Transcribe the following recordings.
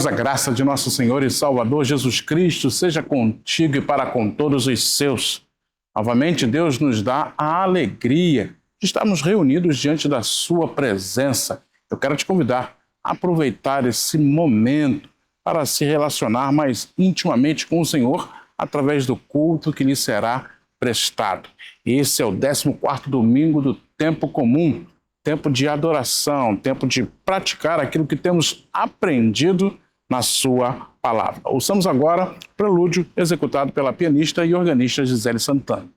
Irmãos, a graça de nosso Senhor e Salvador Jesus Cristo seja contigo e para com todos os seus. Novamente, Deus nos dá a alegria de estarmos reunidos diante da sua presença. Eu quero te convidar a aproveitar esse momento para se relacionar mais intimamente com o Senhor através do culto que lhe será prestado. Esse é o 14º domingo do tempo comum, tempo de adoração, tempo de praticar aquilo que temos aprendido na sua palavra. Ouçamos agora o prelúdio executado pela pianista e organista Gisele Santana.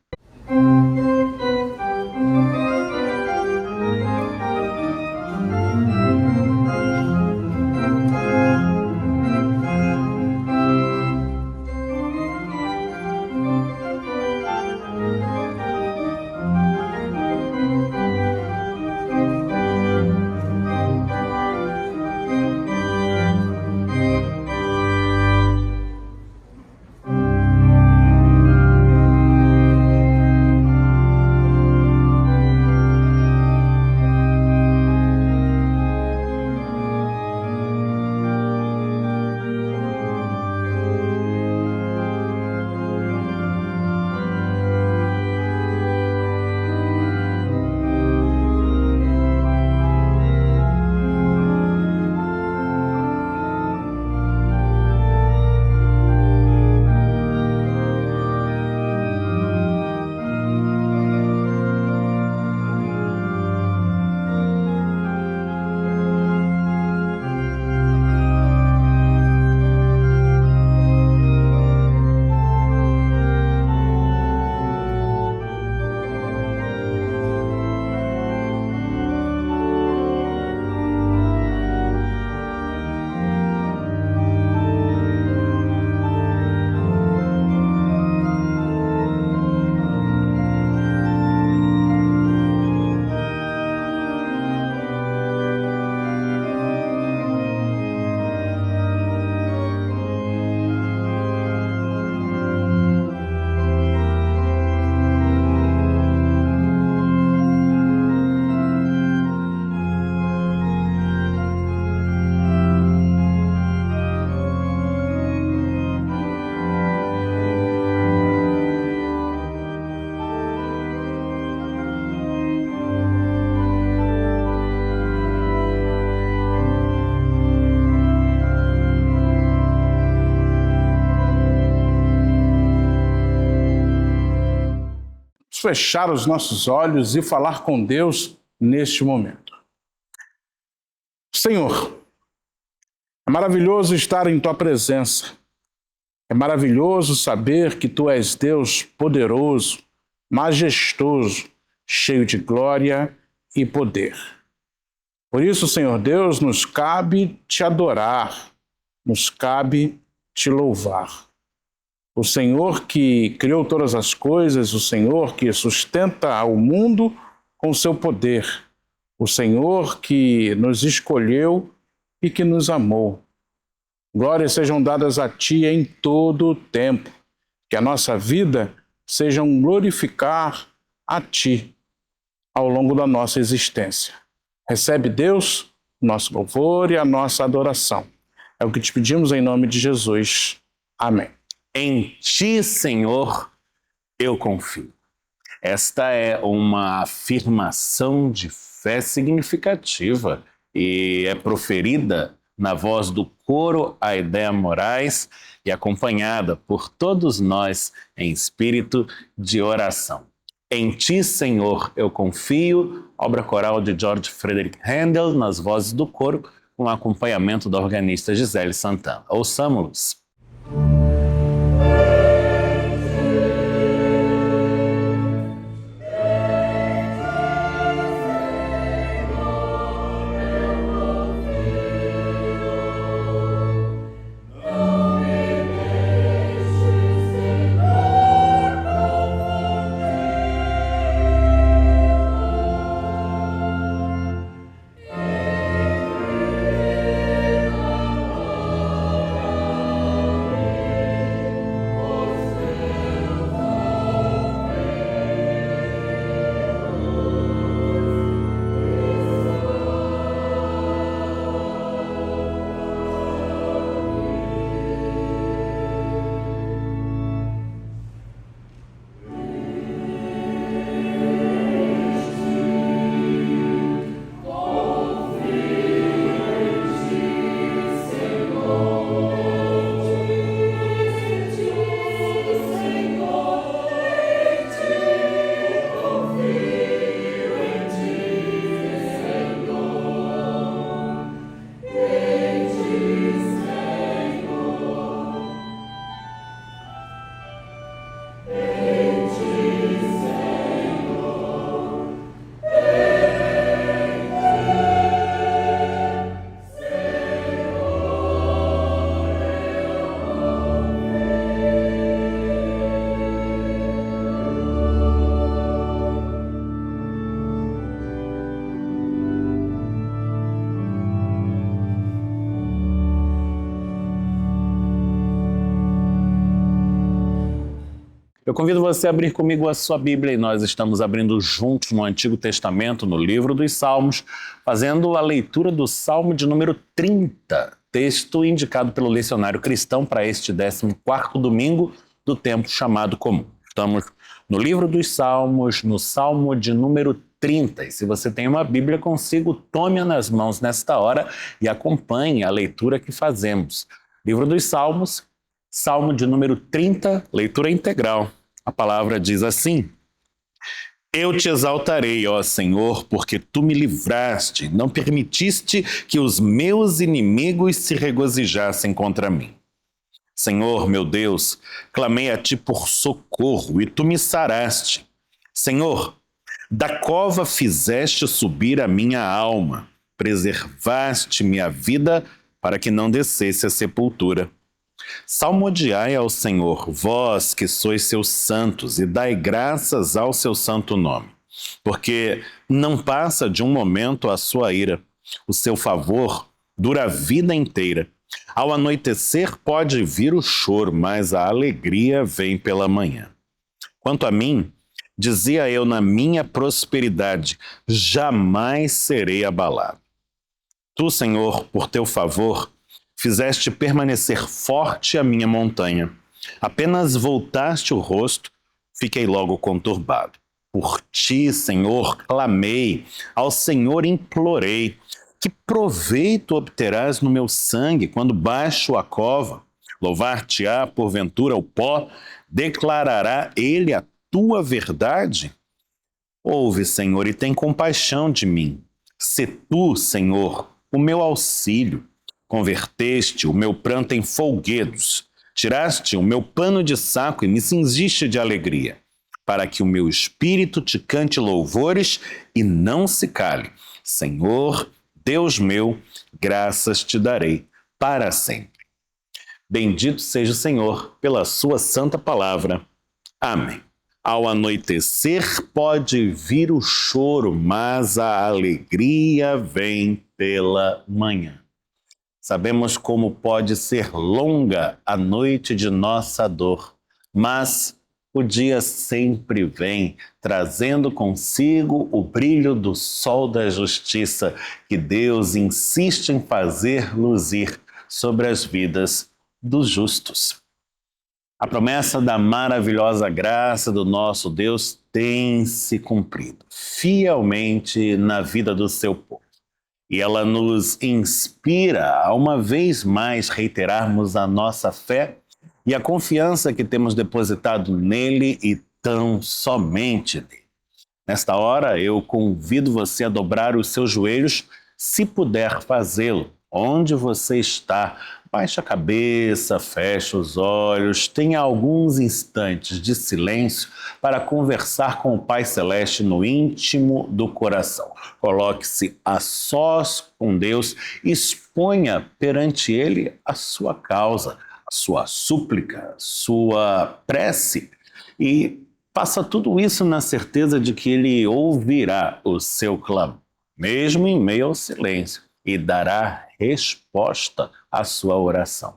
Fechar os nossos olhos e falar com Deus neste momento. Senhor, é maravilhoso estar em Tua presença. É maravilhoso saber que Tu és Deus poderoso, majestoso, cheio de glória e poder. Por isso, Senhor Deus, nos cabe Te adorar, nos cabe Te louvar. O Senhor que criou todas as coisas, o Senhor que sustenta o mundo com seu poder, o Senhor que nos escolheu e que nos amou. Glórias sejam dadas a Ti em todo o tempo, que a nossa vida seja um glorificar a Ti ao longo da nossa existência. Recebe, Deus, nosso louvor e a nossa adoração. É o que te pedimos em nome de Jesus. Amém. Em Ti, Senhor, eu confio. Esta é uma afirmação de fé significativa e é proferida na voz do coro Aidéa Moraes e acompanhada por todos nós em espírito de oração. Em Ti, Senhor, eu confio, obra coral de George Frederick Handel, nas vozes do coro, com acompanhamento da organista Gisele Santana. Ouçamos-los. Eu convido você a abrir comigo a sua Bíblia e nós estamos abrindo juntos no Antigo Testamento, no livro dos Salmos, fazendo a leitura do Salmo de número 30, texto indicado pelo Lecionário Cristão para este 14º domingo do tempo chamado comum. Estamos no livro dos Salmos, no Salmo de número 30. E se você tem uma Bíblia consigo, tome-a nas mãos nesta hora e acompanhe a leitura que fazemos. Livro dos Salmos, Salmo de número 30, leitura integral. A palavra diz assim: Eu te exaltarei, ó Senhor, porque tu me livraste, não permitiste que os meus inimigos se regozijassem contra mim. Senhor, meu Deus, clamei a ti por socorro e tu me saraste. Senhor, da cova fizeste subir a minha alma, preservaste minha vida para que não descesse à sepultura. Salmodiai ao Senhor, vós que sois seus santos, e dai graças ao seu santo nome. Porque não passa de um momento a sua ira, o seu favor dura a vida inteira. Ao anoitecer pode vir o choro, mas a alegria vem pela manhã. Quanto a mim, dizia eu na minha prosperidade, jamais serei abalado. Tu, Senhor, por teu favor, fizeste permanecer forte a minha montanha. Apenas voltaste o rosto, fiquei logo conturbado. Por ti, Senhor, clamei, ao Senhor implorei. Que proveito obterás no meu sangue quando baixo a cova? Louvar-te-á, porventura, o pó? Declarará ele a tua verdade? Ouve, Senhor, e tem compaixão de mim. Se tu, Senhor, o meu auxílio. Converteste o meu pranto em folguedos, tiraste o meu pano de saco e me cingiste de alegria, para que o meu espírito te cante louvores e não se cale. Senhor, Deus meu, graças te darei para sempre. Bendito seja o Senhor pela sua santa palavra. Amém. Ao anoitecer pode vir o choro, mas a alegria vem pela manhã. Sabemos como pode ser longa a noite de nossa dor, mas o dia sempre vem, trazendo consigo o brilho do sol da justiça que Deus insiste em fazer luzir sobre as vidas dos justos. A promessa da maravilhosa graça do nosso Deus tem se cumprido fielmente na vida do seu povo. E ela nos inspira a uma vez mais reiterarmos a nossa fé e a confiança que temos depositado nele e tão somente nele. Nesta hora, eu convido você a dobrar os seus joelhos, se puder fazê-lo, onde você está. Baixe a cabeça, feche os olhos, tenha alguns instantes de silêncio para conversar com o Pai Celeste no íntimo do coração. Coloque-se a sós com Deus, exponha perante Ele a sua causa, a sua súplica, a sua prece e faça tudo isso na certeza de que Ele ouvirá o seu clamor, mesmo em meio ao silêncio, e dará resposta à sua oração.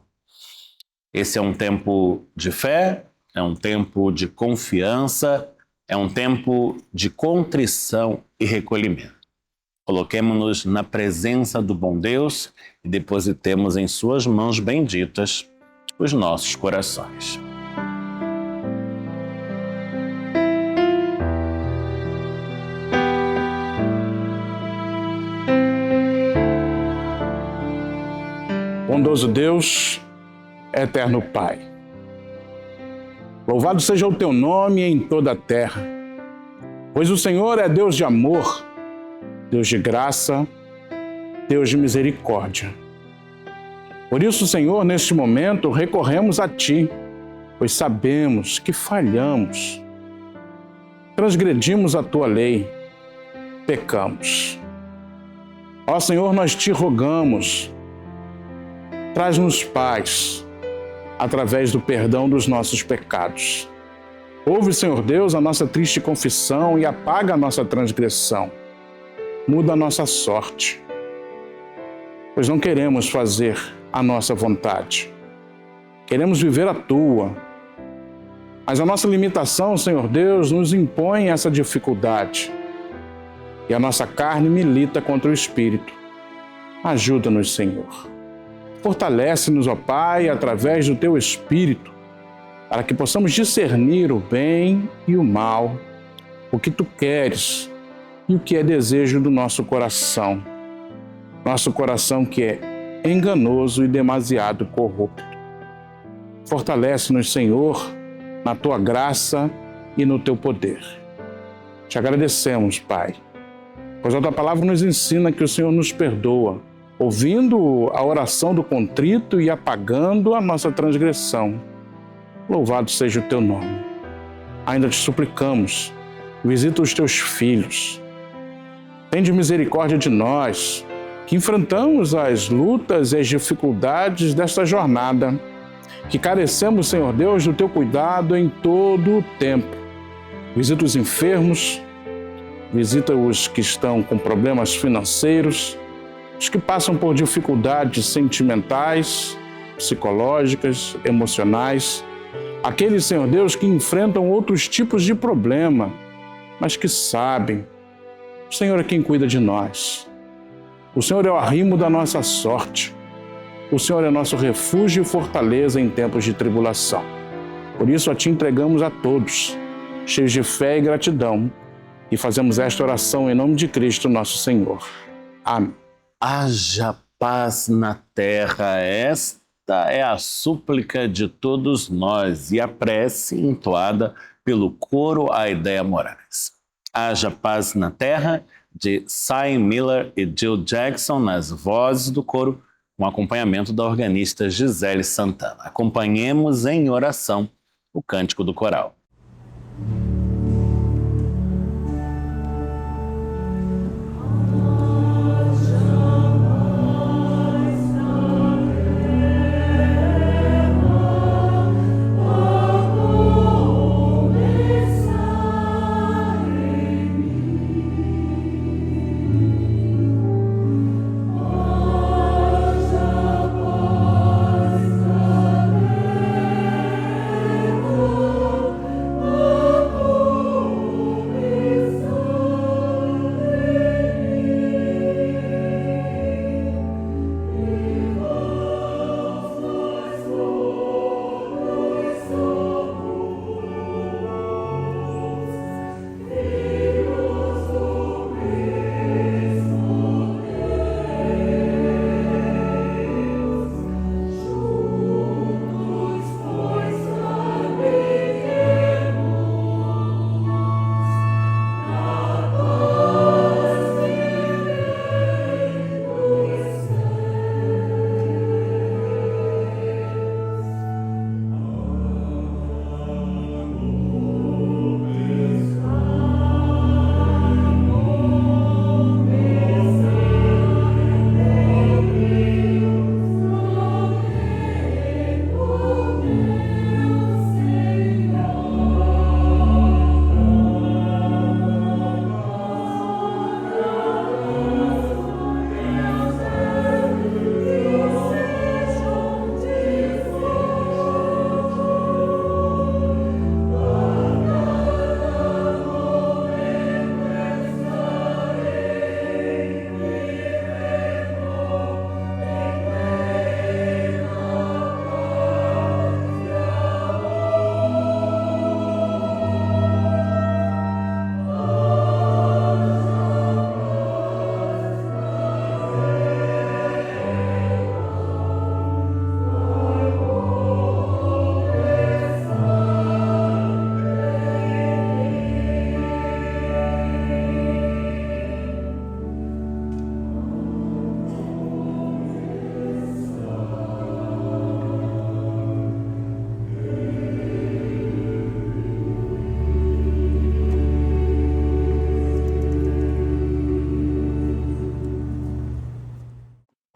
Esse é um tempo de fé, é um tempo de confiança, é um tempo de contrição e recolhimento. Coloquemo-nos na presença do bom Deus e depositemos em suas mãos benditas os nossos corações. Bondoso Deus, eterno Pai, louvado seja o teu nome em toda a terra, pois o Senhor é Deus de amor, Deus de graça, Deus de misericórdia. Por isso, Senhor, neste momento recorremos a Ti, pois sabemos que falhamos, transgredimos a Tua lei, pecamos. Ó Senhor, nós Te rogamos, traz-nos paz através do perdão dos nossos pecados. Ouve, Senhor Deus, a nossa triste confissão e apaga a nossa transgressão. Muda a nossa sorte, pois não queremos fazer a nossa vontade. Queremos viver a Tua. Mas a nossa limitação, Senhor Deus, nos impõe essa dificuldade. E a nossa carne milita contra o Espírito. Ajuda-nos, Senhor. Fortalece-nos, ó Pai, através do Teu Espírito, para que possamos discernir o bem e o mal, o que Tu queres e o que é desejo do nosso coração. Nosso coração que é enganoso e demasiado corrupto. Fortalece-nos, Senhor, na Tua graça e no Teu poder. Te agradecemos, Pai, pois a Tua palavra nos ensina que o Senhor nos perdoa, ouvindo a oração do contrito e apagando a nossa transgressão. Louvado seja o Teu nome. Ainda te suplicamos, visita os Teus filhos. Tende misericórdia de nós, que enfrentamos as lutas e as dificuldades desta jornada, que carecemos, Senhor Deus, do Teu cuidado em todo o tempo. Visita os enfermos, visita os que estão com problemas financeiros, os que passam por dificuldades sentimentais, psicológicas, emocionais, aqueles, Senhor Deus, que enfrentam outros tipos de problema, mas que sabem, o Senhor é quem cuida de nós. O Senhor é o arrimo da nossa sorte. O Senhor é nosso refúgio e fortaleza em tempos de tribulação. Por isso, a Ti entregamos a todos, cheios de fé e gratidão, e fazemos esta oração em nome de Cristo, nosso Senhor. Amém. Haja paz na terra. Esta é a súplica de todos nós e a prece entoada pelo coro Aideia Moraes. Haja paz na terra, de Cy Miller e Jill Jackson nas vozes do coro, com acompanhamento da organista Gisele Santana. Acompanhemos em oração o cântico do coral.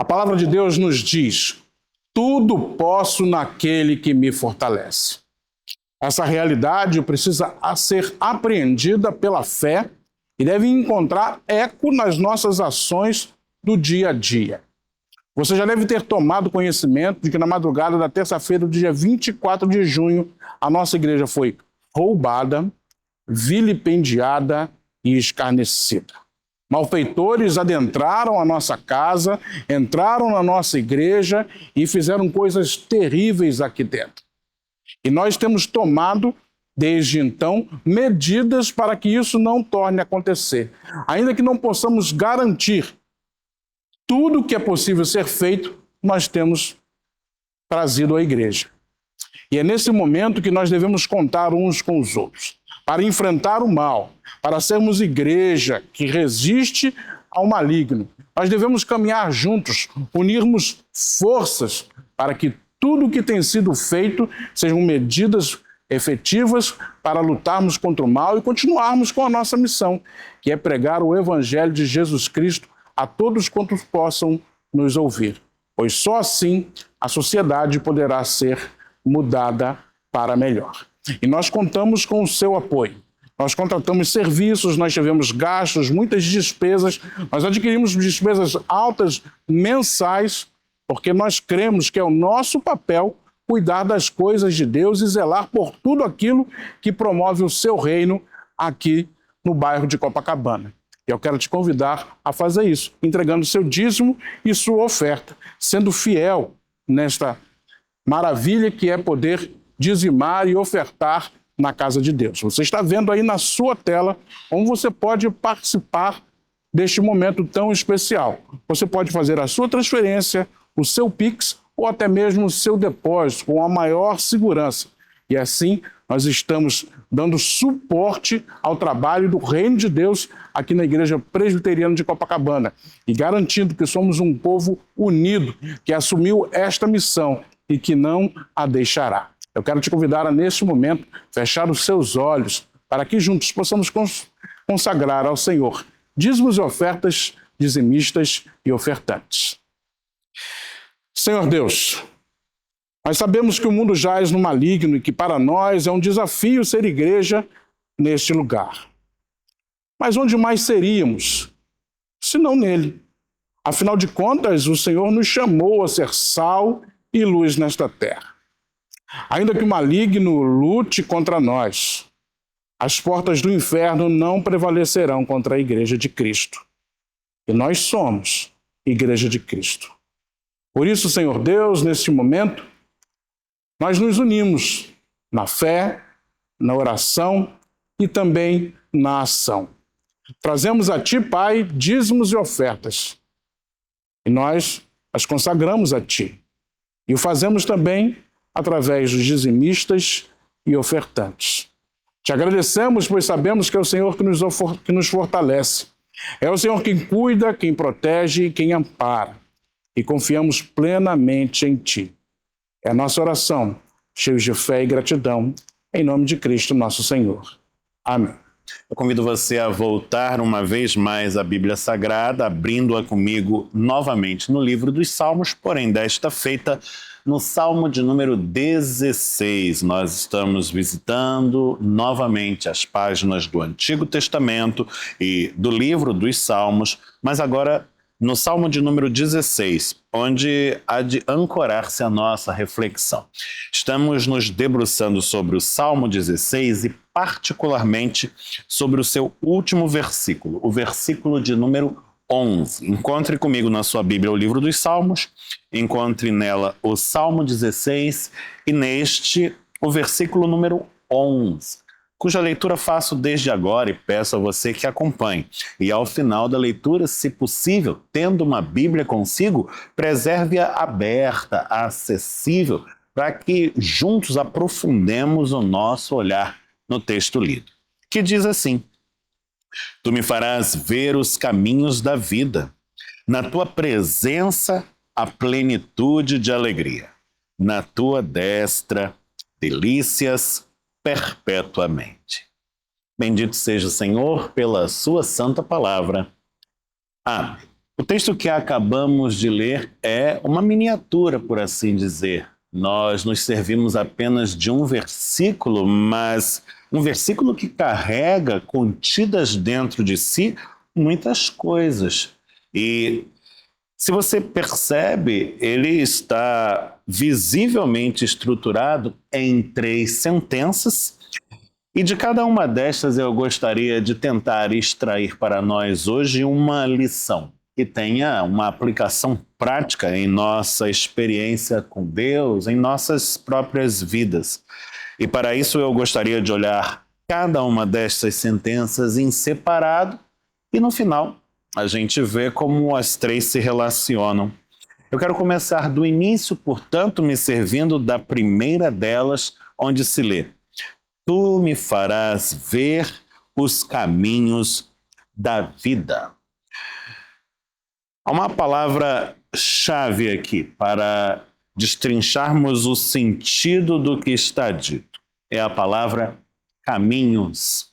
A palavra de Deus nos diz: tudo posso naquele que me fortalece. Essa realidade precisa ser apreendida pela fé e deve encontrar eco nas nossas ações do dia a dia. Você já deve ter tomado conhecimento de que na madrugada da terça-feira do dia 24 de junho, a nossa igreja foi roubada, vilipendiada e escarnecida. Malfeitores adentraram a nossa casa, entraram na nossa igreja e fizeram coisas terríveis aqui dentro. E nós temos tomado, desde então, medidas para que isso não torne a acontecer. Ainda que não possamos garantir tudo o que é possível ser feito, nós temos trazido à igreja. E é nesse momento que nós devemos contar uns com os outros, para enfrentar o mal, para sermos igreja que resiste ao maligno. Nós devemos caminhar juntos, unirmos forças para que tudo o que tem sido feito sejam medidas efetivas para lutarmos contra o mal e continuarmos com a nossa missão, que é pregar o Evangelho de Jesus Cristo a todos quantos possam nos ouvir, pois só assim a sociedade poderá ser mudada para melhor. E nós contamos com o seu apoio. Nós contratamos serviços, nós tivemos gastos, muitas despesas, nós adquirimos despesas altas mensais, porque nós cremos que é o nosso papel cuidar das coisas de Deus e zelar por tudo aquilo que promove o seu reino aqui no bairro de Copacabana. E eu quero te convidar a fazer isso, entregando seu dízimo e sua oferta, sendo fiel nesta maravilha que é poder dizimar e ofertar na casa de Deus. Você está vendo aí na sua tela como você pode participar deste momento tão especial. Você pode fazer a sua transferência, o seu Pix ou até mesmo o seu depósito com a maior segurança. E assim nós estamos dando suporte ao trabalho do Reino de Deus aqui na Igreja Presbiteriana de Copacabana e garantindo que somos um povo unido, que assumiu esta missão e que não a deixará. Eu quero te convidar a, neste momento, fechar os seus olhos para que juntos possamos consagrar ao Senhor dízimos e ofertas, dizimistas e ofertantes. Senhor Deus, nós sabemos que o mundo jaz no maligno e que para nós é um desafio ser igreja neste lugar. Mas onde mais seríamos, se não nele? Afinal de contas, o Senhor nos chamou a ser sal e luz nesta terra. Ainda que o maligno lute contra nós, as portas do inferno não prevalecerão contra a Igreja de Cristo. E nós somos Igreja de Cristo. Por isso, Senhor Deus, neste momento, nós nos unimos na fé, na oração e também na ação. Trazemos a Ti, Pai, dízimos e ofertas. E nós as consagramos a Ti. E o fazemos também através dos dizimistas e ofertantes. Te agradecemos, pois sabemos que é o Senhor que nos fortalece. É o Senhor quem cuida, quem protege e quem ampara. E confiamos plenamente em Ti. É a nossa oração, cheios de fé e gratidão, em nome de Cristo nosso Senhor. Amém. Eu convido você a voltar uma vez mais à Bíblia Sagrada, abrindo-a comigo novamente no livro dos Salmos, porém desta feita no Salmo de número 16. Nós estamos visitando novamente as páginas do Antigo Testamento e do livro dos Salmos, mas agora no Salmo de número 16, onde há de ancorar-se a nossa reflexão. Estamos nos debruçando sobre o Salmo 16 e particularmente sobre o seu último versículo, o versículo de número 11. Encontre comigo na sua Bíblia o livro dos Salmos, encontre nela o Salmo 16 e neste o versículo número 11. Cuja leitura faço desde agora e peço a você que acompanhe. E ao final da leitura, se possível, tendo uma Bíblia consigo, preserve-a aberta, acessível, para que juntos aprofundemos o nosso olhar no texto lido, que diz assim: Tu me farás ver os caminhos da vida, na tua presença a plenitude de alegria, na tua destra delícias perpetuamente. Bendito seja o Senhor pela sua santa palavra. Amém. O texto que acabamos de ler é uma miniatura, por assim dizer. Nós nos servimos apenas de um versículo, mas um versículo que carrega contidas dentro de si muitas coisas. E se você percebe, ele está visivelmente estruturado em 3 sentenças E de cada uma destas eu gostaria de tentar extrair para nós hoje uma lição que tenha uma aplicação prática em nossa experiência com Deus, em nossas próprias vidas. E para isso eu gostaria de olhar cada uma destas sentenças em separado e no final a gente vê como as três se relacionam. Eu quero começar do início, portanto, me servindo da primeira delas, onde se lê: Tu me farás ver os caminhos da vida. Há uma palavra-chave aqui para destrincharmos o sentido do que está dito. É a palavra caminhos.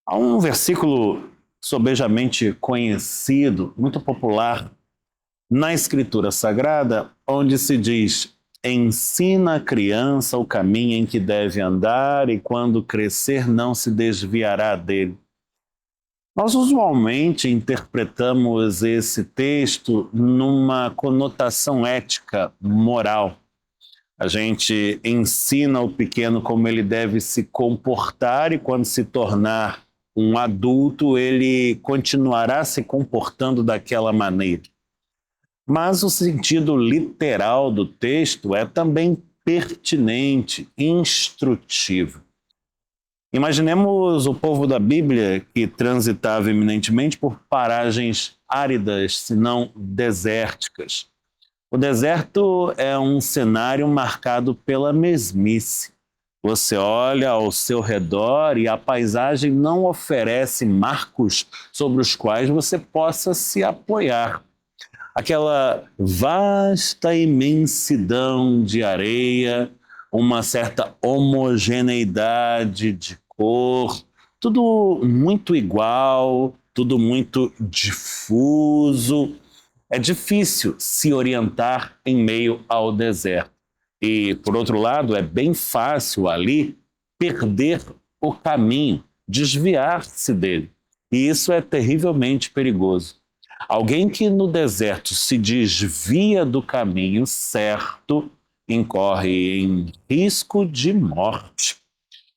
Há um versículo sobejamente conhecido, muito popular, na Escritura Sagrada, onde se diz: ensina a criança o caminho em que deve andar e quando crescer não se desviará dele. Nós usualmente interpretamos esse texto numa conotação ética, moral. A gente ensina o pequeno como ele deve se comportar e quando se tornar um adulto, ele continuará se comportando daquela maneira. Mas o sentido literal do texto é também pertinente, instrutivo. Imaginemos o povo da Bíblia que transitava eminentemente por paragens áridas, se não desérticas. O deserto é um cenário marcado pela mesmice. Você olha ao seu redor e a paisagem não oferece marcos sobre os quais você possa se apoiar. Aquela vasta imensidão de areia, uma certa homogeneidade de cor, tudo muito igual, tudo muito difuso. É difícil se orientar em meio ao deserto. E, por outro lado, é bem fácil ali perder o caminho, desviar-se dele. E isso é terrivelmente perigoso. Alguém que no deserto se desvia do caminho certo incorre em risco de morte.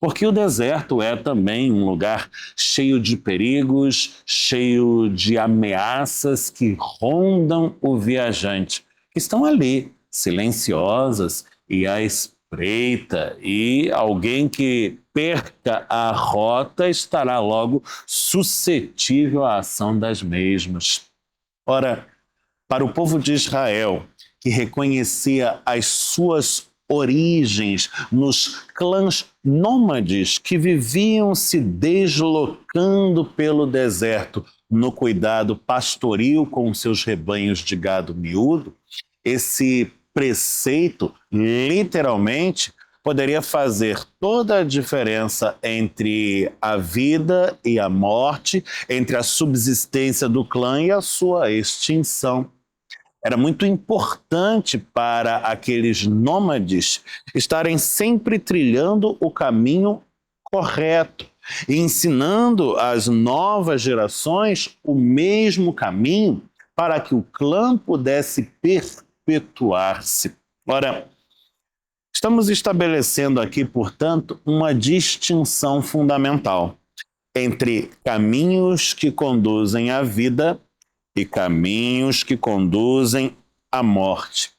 Porque o deserto é também um lugar cheio de perigos, cheio de ameaças que rondam o viajante, que estão ali, silenciosas e à espreita, e alguém que perca a rota estará logo suscetível à ação das mesmas. Ora, para o povo de Israel, que reconhecia as suas origens nos clãs nômades que viviam se deslocando pelo deserto no cuidado pastoril com seus rebanhos de gado miúdo, esse preceito, literalmente, poderia fazer toda a diferença entre a vida e a morte, entre a subsistência do clã e a sua extinção. Era muito importante para aqueles nômades estarem sempre trilhando o caminho correto, ensinando às novas gerações o mesmo caminho para que o clã pudesse perpetuar-se. Ora, estamos estabelecendo aqui, portanto, uma distinção fundamental entre caminhos que conduzem à vida e caminhos que conduzem à morte.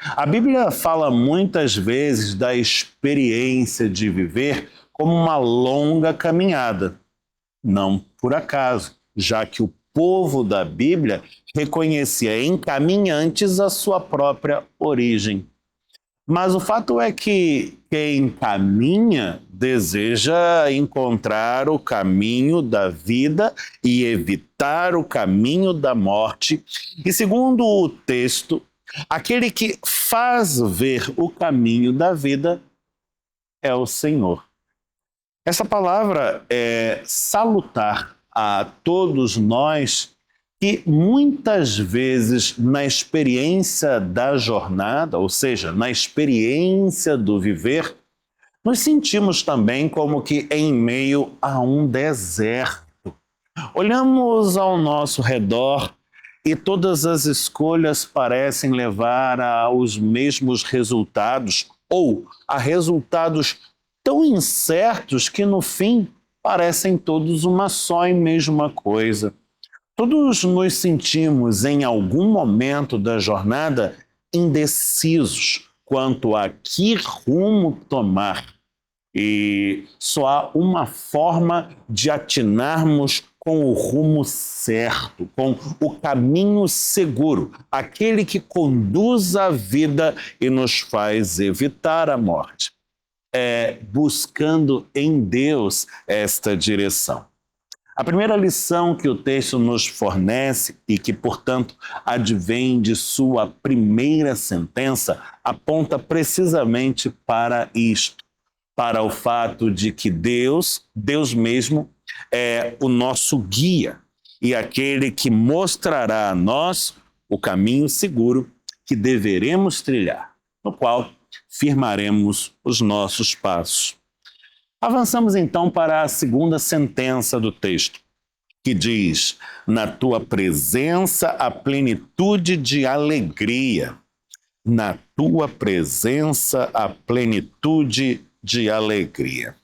A Bíblia fala muitas vezes da experiência de viver como uma longa caminhada. Não por acaso, já que o povo da Bíblia reconhecia em caminhantes a sua própria origem. Mas o fato é que quem caminha deseja encontrar o caminho da vida e evitar o caminho da morte. E segundo o texto, aquele que faz ver o caminho da vida é o Senhor. Essa palavra é salutar a todos nós que muitas vezes na experiência da jornada, ou seja, na experiência do viver, nos sentimos também como que em meio a um deserto. Olhamos ao nosso redor e todas as escolhas parecem levar aos mesmos resultados ou a resultados tão incertos que no fim parecem todos uma só e mesma coisa. Todos nos sentimos em algum momento da jornada indecisos quanto a que rumo tomar. E só há uma forma de atinarmos com o rumo certo, com o caminho seguro, aquele que conduz a vida e nos faz evitar a morte. É buscando em Deus esta direção. A primeira lição que o texto nos fornece e que, portanto, advém de sua primeira sentença, aponta precisamente para isto, para o fato de que Deus mesmo, é o nosso guia e aquele que mostrará a nós o caminho seguro que deveremos trilhar, no qual firmaremos os nossos passos. Avançamos então para a segunda sentença do texto, que diz: na tua presença a plenitude de alegria. Na tua presença a plenitude de alegria.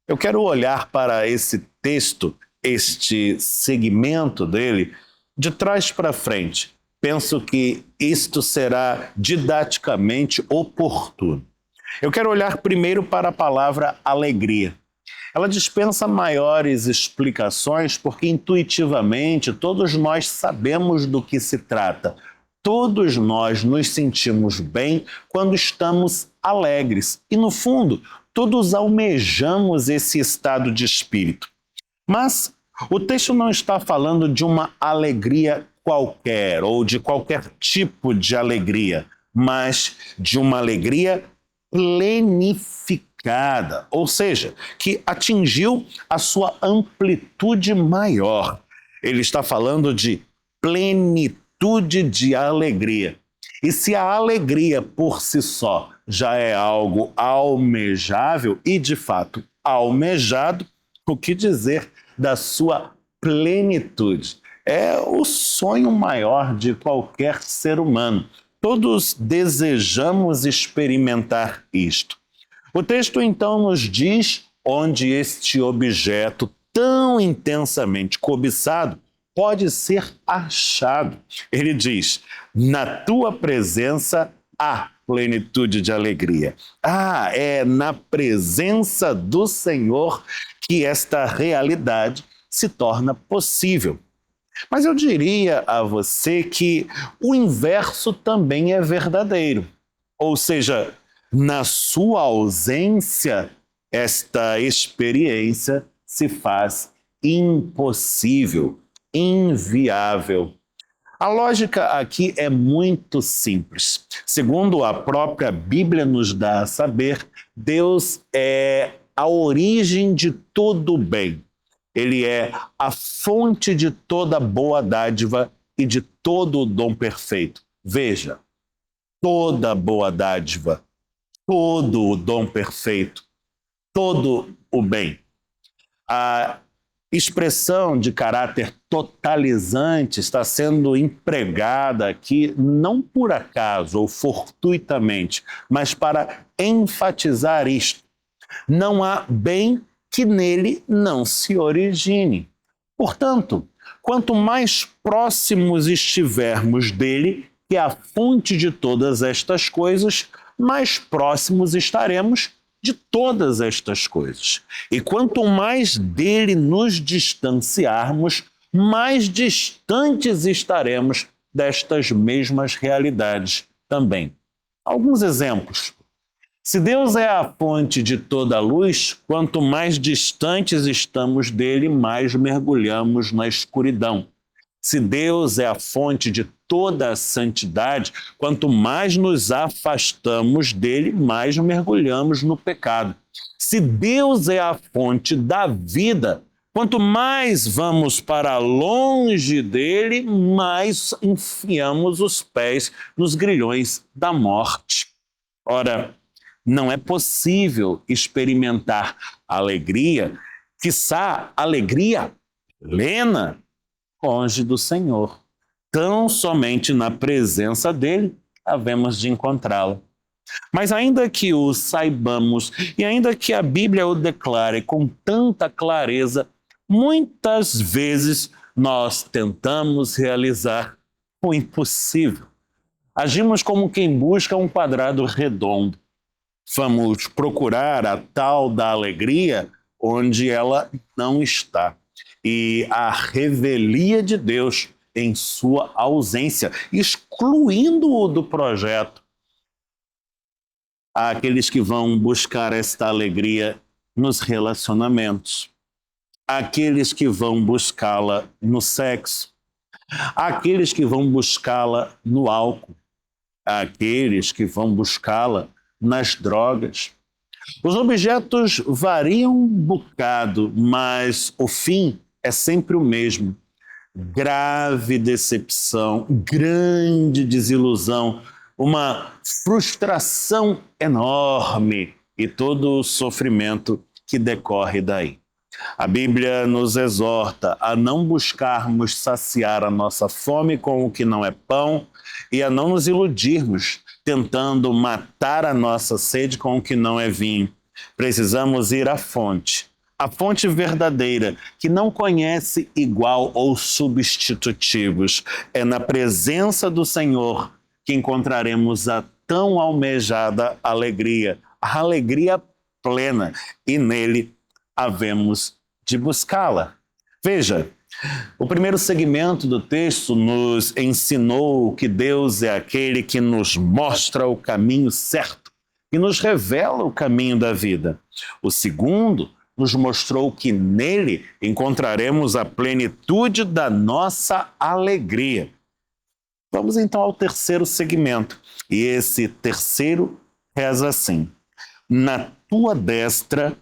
Eu quero olhar para esse texto, este segmento dele, de trás para frente. Penso que isto será didaticamente oportuno. Eu quero olhar primeiro para a palavra alegria. Ela dispensa maiores explicações porque intuitivamente todos nós sabemos do que se trata. Todos nós nos sentimos bem quando estamos alegres e, no fundo, todos almejamos esse estado de espírito. Mas o texto não está falando de uma alegria qualquer ou de qualquer tipo de alegria, mas de uma alegria plenificada, ou seja, que atingiu a sua amplitude maior. Ele está falando de plenitude de alegria. E se a alegria por si só já é algo almejável e, de fato, almejado, o que dizer da sua plenitude? É o sonho maior de qualquer ser humano. Todos desejamos experimentar isto. O texto então nos diz onde este objeto tão intensamente cobiçado pode ser achado. Ele diz: na tua presença há plenitude de alegria. É na presença do Senhor que esta realidade se torna possível. Mas eu diria a você que o inverso também é verdadeiro. Ou seja, na sua ausência, esta experiência se faz impossível, inviável. A lógica aqui é muito simples. Segundo a própria Bíblia nos dá a saber, Deus é a origem de todo o bem. Ele é a fonte de toda boa dádiva e de todo o dom perfeito. Veja, toda boa dádiva, todo o dom perfeito, todo o bem. A expressão de caráter totalizante está sendo empregada aqui não por acaso ou fortuitamente, mas para enfatizar isto. Não há bem que nele não se origine. Portanto, quanto mais próximos estivermos dele, que é a fonte de todas estas coisas, mais próximos estaremos de todas estas coisas. E quanto mais dele nos distanciarmos, mais distantes estaremos destas mesmas realidades também. Alguns exemplos. Se Deus é a fonte de toda a luz, quanto mais distantes estamos dele, mais mergulhamos na escuridão. Se Deus é a fonte de toda a santidade, quanto mais nos afastamos dele, mais mergulhamos no pecado. Se Deus é a fonte da vida, quanto mais vamos para longe dele, mais enfiamos os pés nos grilhões da morte. Ora, não é possível experimentar alegria, quiçá alegria plena, longe do Senhor. Tão somente na presença dele havemos de encontrá-la. Mas ainda que o saibamos e ainda que a Bíblia o declare com tanta clareza, muitas vezes nós tentamos realizar o impossível. Agimos como quem busca um quadrado redondo. Vamos procurar a tal da alegria onde ela não está. E a revelia de Deus em sua ausência, excluindo-o do projeto. Há aqueles que vão buscar esta alegria nos relacionamentos. Há aqueles que vão buscá-la no sexo. Há aqueles que vão buscá-la no álcool. Há aqueles que vão buscá-la nas drogas. Os objetos variam um bocado, mas o fim é sempre o mesmo. Grave decepção, grande desilusão, uma frustração enorme e todo o sofrimento que decorre daí. A Bíblia nos exorta a não buscarmos saciar a nossa fome com o que não é pão e a não nos iludirmos tentando matar a nossa sede com o que não é vinho. Precisamos ir à fonte, a fonte verdadeira, que não conhece igual ou substitutivos. É na presença do Senhor que encontraremos a tão almejada alegria, a alegria plena, e nele havemos de buscá-la. Veja, o primeiro segmento do texto nos ensinou que Deus é aquele que nos mostra o caminho certo e nos revela o caminho da vida. O segundo nos mostrou que nele encontraremos a plenitude da nossa alegria. Vamos então ao terceiro segmento. E esse terceiro reza assim: na tua destra,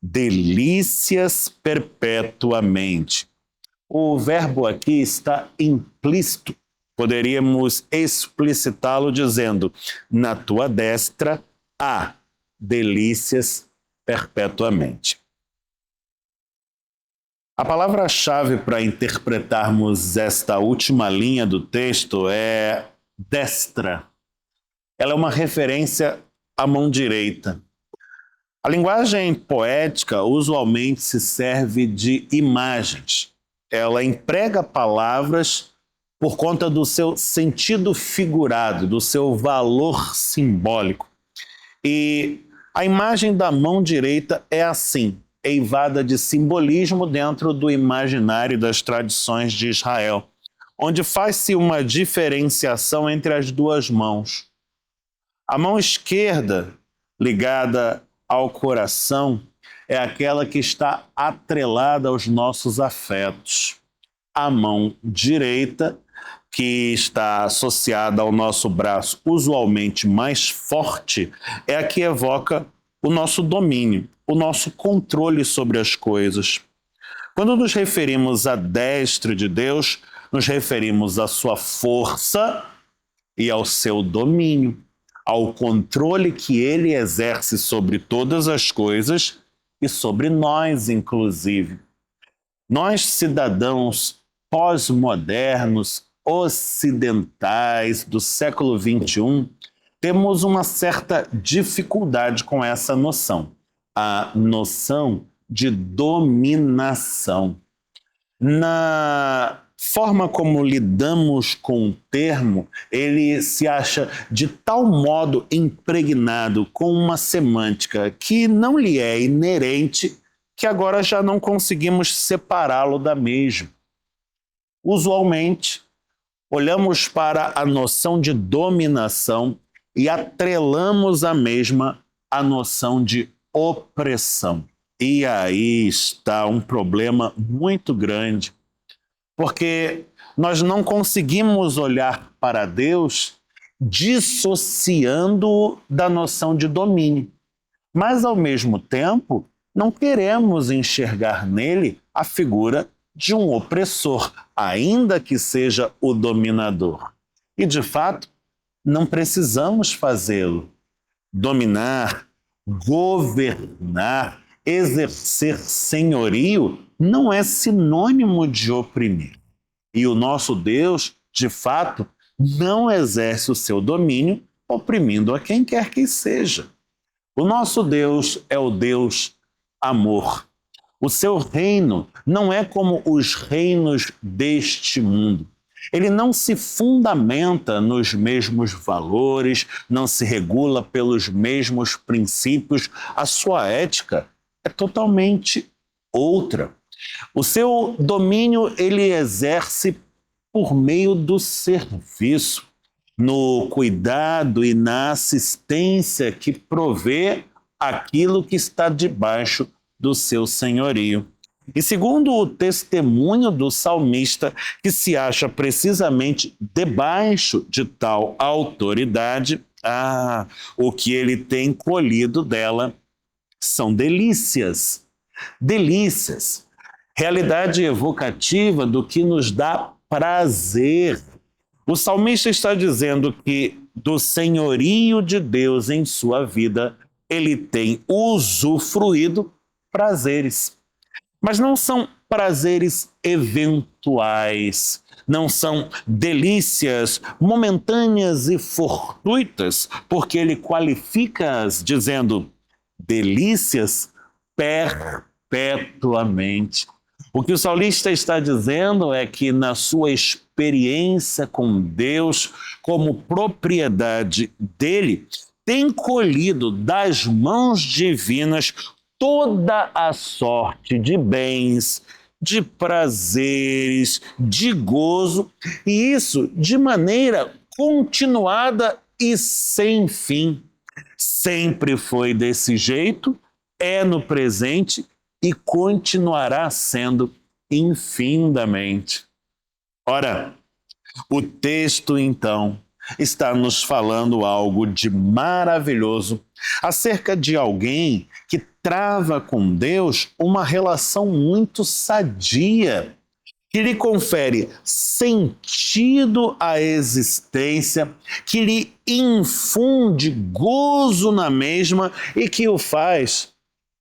delícias perpetuamente. O verbo aqui está implícito. Poderíamos explicitá-lo dizendo: na tua destra há delícias perpetuamente. A palavra-chave para interpretarmos esta última linha do texto é destra. Ela é uma referência à mão direita. A linguagem poética usualmente se serve de imagens. Ela emprega palavras por conta do seu sentido figurado, do seu valor simbólico. E a imagem da mão direita é assim, eivada de simbolismo dentro do imaginário das tradições de Israel, onde faz-se uma diferenciação entre as duas mãos. A mão esquerda, ligada ao coração, é aquela que está atrelada aos nossos afetos. A mão direita, que está associada ao nosso braço usualmente mais forte, é a que evoca o nosso domínio, o nosso controle sobre as coisas. Quando nos referimos à destra de Deus, nos referimos à sua força e ao seu domínio, ao controle que ele exerce sobre todas as coisas e sobre nós, inclusive. Nós, cidadãos pós-modernos, ocidentais do século XXI, temos uma certa dificuldade com essa noção, a noção de dominação. Na forma como lidamos com o termo, ele se acha de tal modo impregnado com uma semântica que não lhe é inerente, que agora já não conseguimos separá-lo da mesma. Usualmente, olhamos para a noção de dominação e atrelamos a mesma à noção de opressão. E aí está um problema muito grande, porque nós não conseguimos olhar para Deus dissociando-o da noção de domínio. Mas, ao mesmo tempo, não queremos enxergar nele a figura de um opressor, ainda que seja o dominador. E, de fato, não precisamos fazê-lo. Dominar, governar, exercer senhorio não é sinônimo de oprimir. E o nosso Deus, de fato, não exerce o seu domínio oprimindo a quem quer que seja. O nosso Deus é o Deus amor. O seu reino não é como os reinos deste mundo. Ele não se fundamenta nos mesmos valores, não se regula pelos mesmos princípios. A sua ética é totalmente outra. O seu domínio ele exerce por meio do serviço, no cuidado e na assistência que provê aquilo que está debaixo do seu senhorio. E segundo o testemunho do salmista, que se acha precisamente debaixo de tal autoridade, o que ele tem colhido dela são delícias. Delícias. Realidade evocativa do que nos dá prazer. O salmista está dizendo que do senhorio de Deus em sua vida, ele tem usufruído prazeres. Mas não são prazeres eventuais, não são delícias momentâneas e fortuitas, porque ele qualifica-as dizendo delícias perpetuamente. O que o salmista está dizendo é que na sua experiência com Deus, como propriedade dele, tem colhido das mãos divinas toda a sorte de bens, de prazeres, de gozo, e isso de maneira continuada e sem fim. Sempre foi desse jeito, é no presente e continuará sendo infinitamente. Ora, o texto então está nos falando algo de maravilhoso acerca de alguém que trava com Deus uma relação muito sadia, que lhe confere sentido à existência, que lhe infunde gozo na mesma e que o faz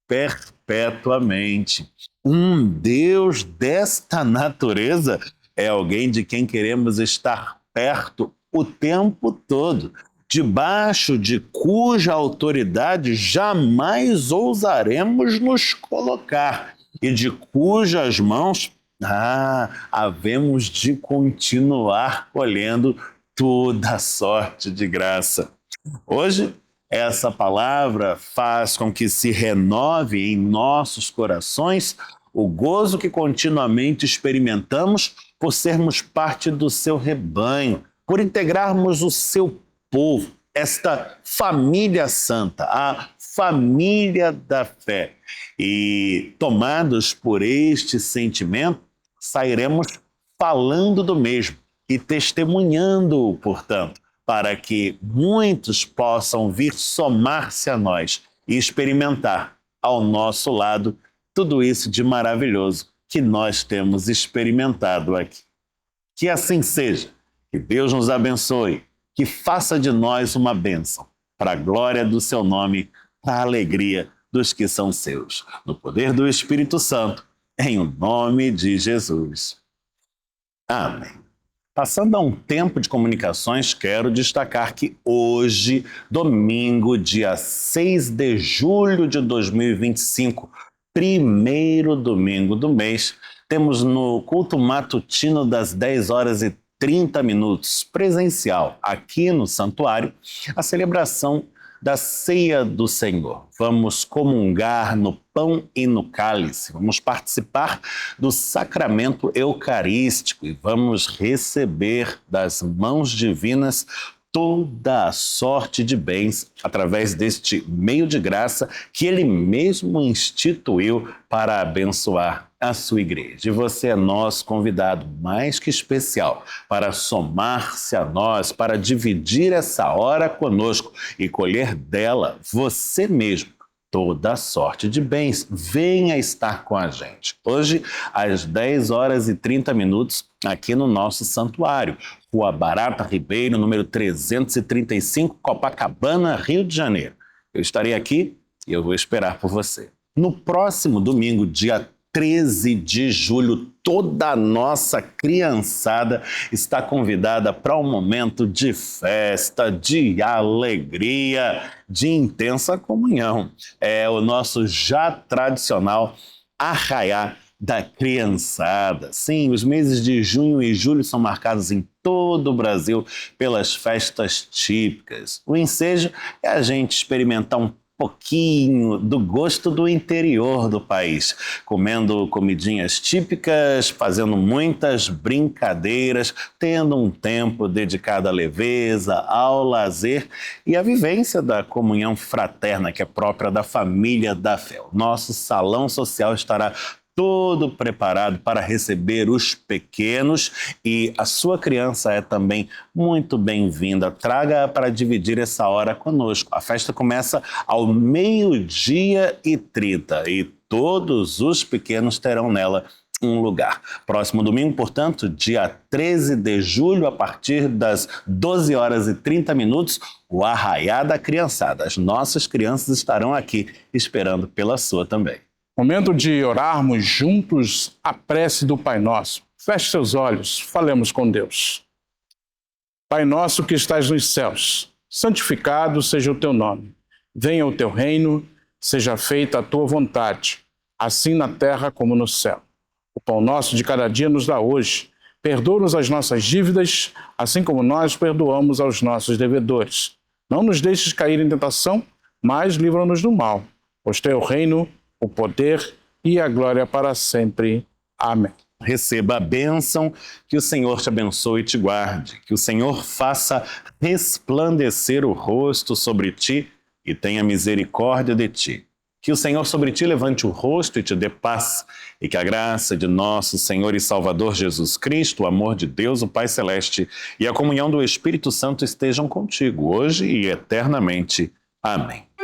perpetuamente. Um Deus desta natureza é alguém de quem queremos estar perto o tempo todo, debaixo de cuja autoridade jamais ousaremos nos colocar e de cujas mãos havemos de continuar colhendo toda sorte de graça. Hoje, essa palavra faz com que se renove em nossos corações o gozo que continuamente experimentamos por sermos parte do seu rebanho, por integrarmos o seu povo, esta família santa, a família da fé. E tomados por este sentimento, sairemos falando do mesmo e testemunhando-o, portanto, para que muitos possam vir somar-se a nós e experimentar ao nosso lado tudo isso de maravilhoso que nós temos experimentado aqui. Que assim seja, que Deus nos abençoe, que faça de nós uma bênção, para a glória do seu nome, para a alegria dos que são seus. No poder do Espírito Santo, em o nome de Jesus. Amém. Passando a um tempo de comunicações, quero destacar que hoje, domingo, dia 6 de julho de 2025, primeiro domingo do mês, temos no culto matutino das 10h30, presencial, aqui no santuário, a celebração da Ceia do Senhor. Vamos comungar no pão e no cálice, vamos participar do sacramento eucarístico e vamos receber das mãos divinas toda a sorte de bens através deste meio de graça que Ele mesmo instituiu para abençoar a sua igreja. E você é nosso convidado mais que especial para somar-se a nós, para dividir essa hora conosco e colher dela você mesmo toda a sorte de bens. Venha estar com a gente. Hoje, às 10h30, aqui no nosso santuário, Rua Barata Ribeiro, número 335, Copacabana, Rio de Janeiro. Eu estarei aqui e eu vou esperar por você. No próximo domingo, dia 13 de julho, toda a nossa criançada está convidada para um momento de festa, de alegria, de intensa comunhão. É o nosso já tradicional Arraiá da Criançada. Sim, os meses de junho e julho são marcados em todo o Brasil pelas festas típicas. O ensejo é a gente experimentar um pouquinho do gosto do interior do país, comendo comidinhas típicas, fazendo muitas brincadeiras, tendo um tempo dedicado à leveza, ao lazer e à vivência da comunhão fraterna que é própria da família da fé. O nosso salão social estará todo preparado para receber os pequenos e a sua criança é também muito bem-vinda. Traga para dividir essa hora conosco. A festa começa ao 12h30 e todos os pequenos terão nela um lugar. Próximo domingo, portanto, dia 13 de julho, a partir das 12h30, o Arraiá da Criançada. As nossas crianças estarão aqui esperando pela sua também. Momento de orarmos juntos a prece do Pai Nosso. Feche seus olhos, falemos com Deus. Pai nosso que estás nos céus, santificado seja o teu nome. Venha o teu reino, seja feita a tua vontade, assim na terra como no céu. O pão nosso de cada dia nos dá hoje. Perdoa-nos as nossas dívidas, assim como nós perdoamos aos nossos devedores. Não nos deixes cair em tentação, mas livra-nos do mal. Pois teu reino, o poder e a glória para sempre. Amém. Receba a bênção, que o Senhor te abençoe e te guarde, que o Senhor faça resplandecer o rosto sobre ti e tenha misericórdia de ti. Que o Senhor sobre ti levante o rosto e te dê paz, e que a graça de nosso Senhor e Salvador Jesus Cristo, o amor de Deus, o Pai Celeste, e a comunhão do Espírito Santo estejam contigo, hoje e eternamente. Amém.